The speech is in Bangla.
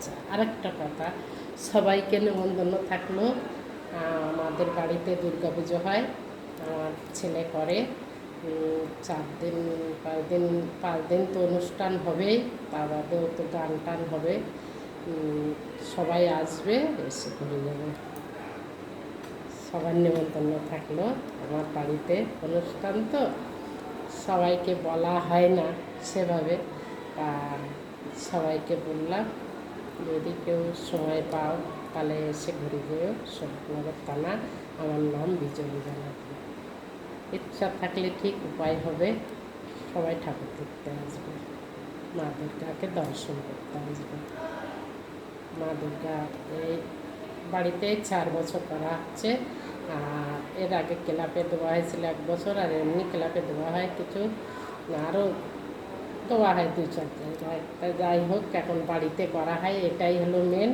আচ্ছা, আরেকটা কথা, সবাইকে নেমন্তন্ন থাকলো। আমাদের বাড়িতে দুর্গাপুজো হয়, আমার ছেলে করে 4 দিন 5 দিন 5 দিন তো অনুষ্ঠান হবেই, তার বাদেও তো গান টান হবে। সবাই আসবে, এসে ঘুরে যাবে। সবার নেমন্তন্ন থাকলো। আমার বাড়িতে অনুষ্ঠান তো সবাইকে বলা হয় না সেভাবে, আর সবাইকে বললাম যদি কেউ সময় পাও তাহলে এসে ঘুরে যেও। শরৎনগর থানা, আমার নাম বিজয়ী ব্যানার্জি। ইচ্ছা থাকলে ঠিক উপায় হবে, সবাই ঠাকুর দেখতে আসবে, মা দুর্গাকে দর্শন করতে আসবে। মা দুর্গা এই বাড়িতে 4 বছর করা হচ্ছে। আর এর আগে ক্লাবে দেওয়া হয়েছিল 1 বছর, আর এমনি ক্লাবে দেওয়া হয় কিছু, আরও দেওয়া হয় 2-4 জায়গায়। তা যাই হোক, এখন বাড়িতে করা হয়, এটাই হলো মেন।